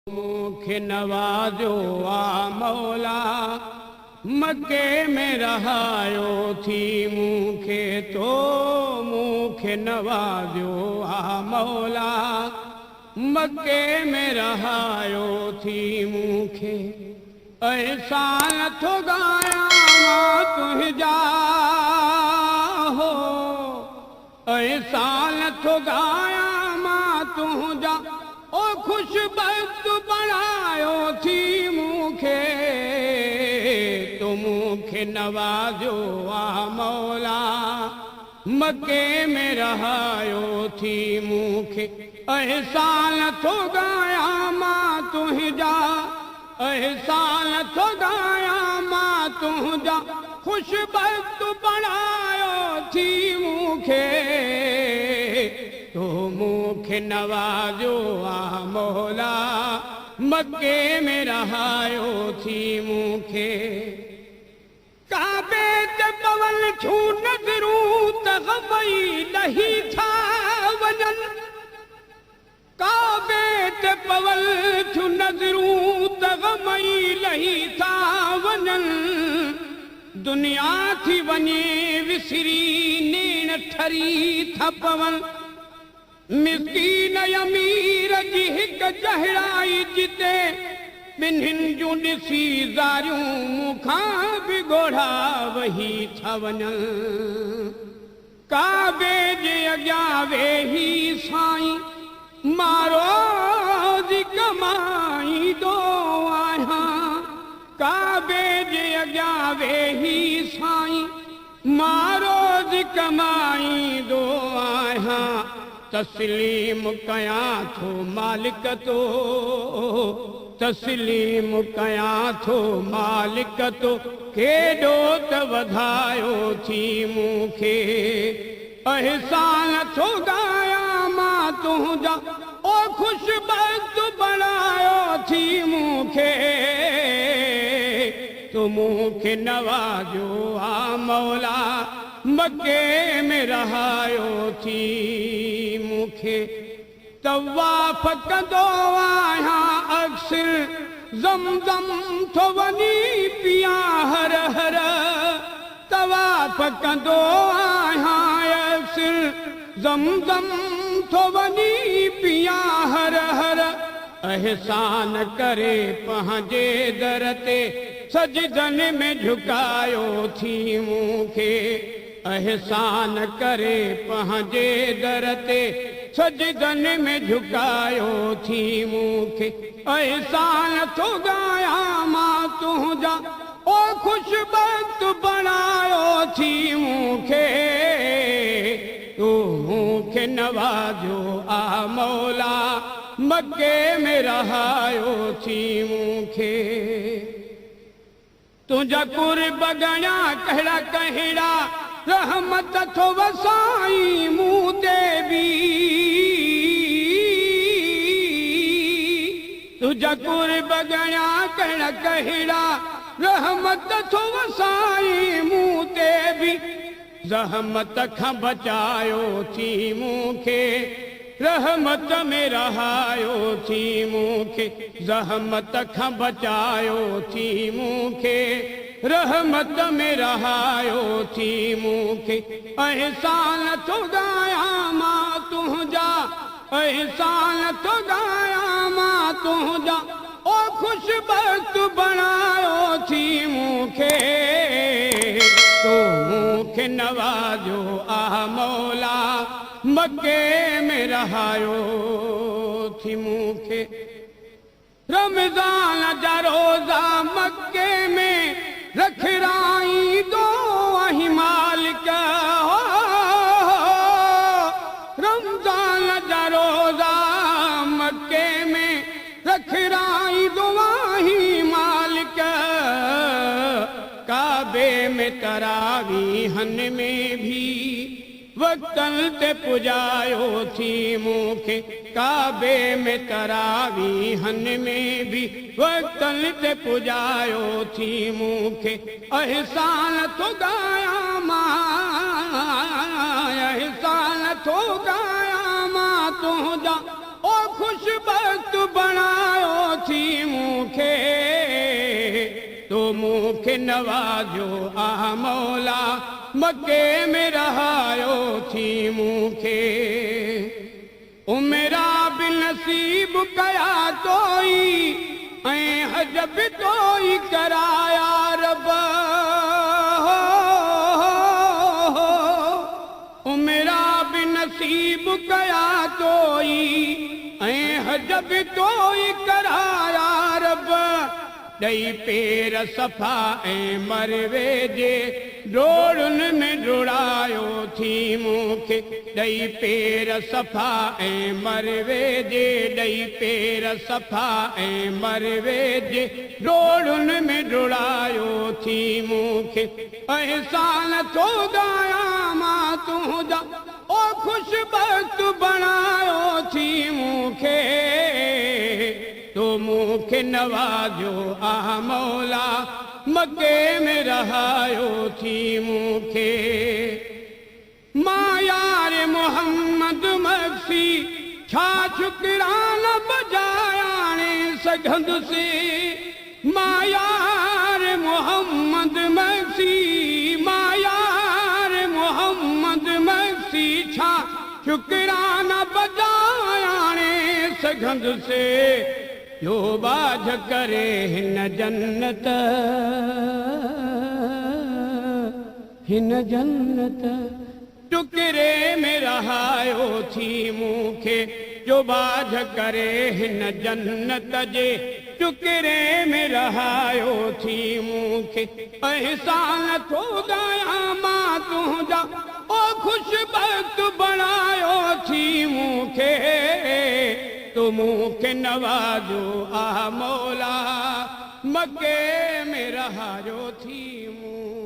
मुखे नवाजो आ मौला मक्के में रहायो थी मुखे तो मुखे नवाजो आ मौला मक्के में रहायो थी मुखे ऐसा थो गाया मां तुझा हो ऐसा थो गाया मां तुझा ओ खुशबख्त बनायो थी मुखे तो मुखे नवाजो आ मौला मक्के में रहायो थी मुखे एहसान थो गाया मां तुझा एहसान थो गाया मां तुझा खुशबख्त बनायो थी मुखे तो मुखे नवाजो आ मौला मक्के में रहायो थी मुखे काबे ते पवल छू नज़रूं त गमई लही था वजन काबे ते पवल छू नज़रूं त गमई लही था वजन दुनिया थी वञे विसरी नीण ठरी था पवन मिस्कीन अमीर जी हिक जहराई जिते ॿिन्हिनि जूं ॾिसी ज़ारियूं मूंखां बि ॻोढ़ा वही था वञनि काबे जे अॻियां वेही साईं मारो जी कमाईंदो आहियां काबे जे अॻियां वेही साईं मारो जी कमाईंदो आहियां तस्लीम कयां थो मालिक तो तस्लीम कयां थो मालिक तो केॾो त वधायो थी मूंखे एहसान थो गाया मां तुंहिंजा ओ खुशबख्त बनायो थी मूंखे तो मूंखे नवाजो आ मौला मक्के में रहायो थी मुखे तवाफ़ कंदो आहियां अक्सर ज़मज़म थो वञी पिया हर हर तवाफ़ कंदो आहियां अक्सर ज़मज़म थो वञी पिया हर हर एहसान करे पंहिंजे दर ते सजदन में झुकायो थी मुखे एहसान करे पंहिंजे दर ते सजदन में झुकायो थी मुखे एहसान थो गाया मां तुंहिंजा ओ खुशबख्त बनायो थी मुखे तू मुखे नवाजो आ मौला मक्के में रहायो थी मुखे तुझा कुर्ब गणा कहिड़ा कहिड़ा रहमत थो वसाई मूं ते बि तुझा कुर्ब गणा कहिड़ा कहिड़ा रहमत थो वसाई मूं ते बि ज़हमत खां बचायो थी मूंखे रहमत में रहायो थी मूंखे ज़हमत खां बचायो थी मूंखे रहमत में रहायो थी मूंखे एहसान थो गाया मां तुंहिंजा एहसान थो गाया मां तुंहिंजा ओ खुशबख्त बनायो थी मूंखे तो मूंखे नवाजो आ मौला मक्के में रहायो थी मूंखे रमज़ान जा रोज़ा मक्के में रखराई दो आहीं मालिक रमज़ान जा रोज़ा मक्के में रखराई दो आहीं मालिक काबे में तरावीहन में भी वक्तन ते पुजायो थी मूंखे काबे में तरावीहन में भी वक्तन ते पुजायो थी मूंखे एहसान थो गाया मां एहसान थो गाया मां तुंहिंजा ओ खुशबख्त बनायो मूंखे नवाजो आ मौला मके में रहायो थी मूंखे उमेरा बि नसीब कया तोई ऐं हज बि तोई कराया रब उमेरा बि नसीब कया तोई ऐं हज बि तोई कराया रब ॾई पेर सफ़ा ऐं मरवे जे डोड़ुनि में डुड़ायो थी मूंखे ॾई पेर सफ़ा ऐं मरवे जे ॾई पेर सफ़ा ऐं मरवे जे डोड़ुनि में डुड़ायो थी मूंखे अहसान थो ॻायां मां तुंहिंजा ओ ख़ुशबख़्त बणायो थी मूंखे तो मूंखे नवाजो आ मौला मके में रहायो थी मूंखे मां यार मोहम्मद मक्सी छा शुक्रान बजायाणे सघंदुसि मां यार मोहम्मद मक्सी मां यार मोहम्मद मक्सी छा शुक्राना बजायाणे सघंदुसि जो बाझ करे हिन जन्नत टुकरे में रहायो थी मूंखे जो बाझ करे हिन जन्नत जे टुकरे में रहायो थी मूंखे अहसान थो ॻायां मां तुंहिंजा ओ ख़ुशबख़्त बणायो थी मूंखे तो मूंखे नवाजो आ मौला मके में रहायो थी मूं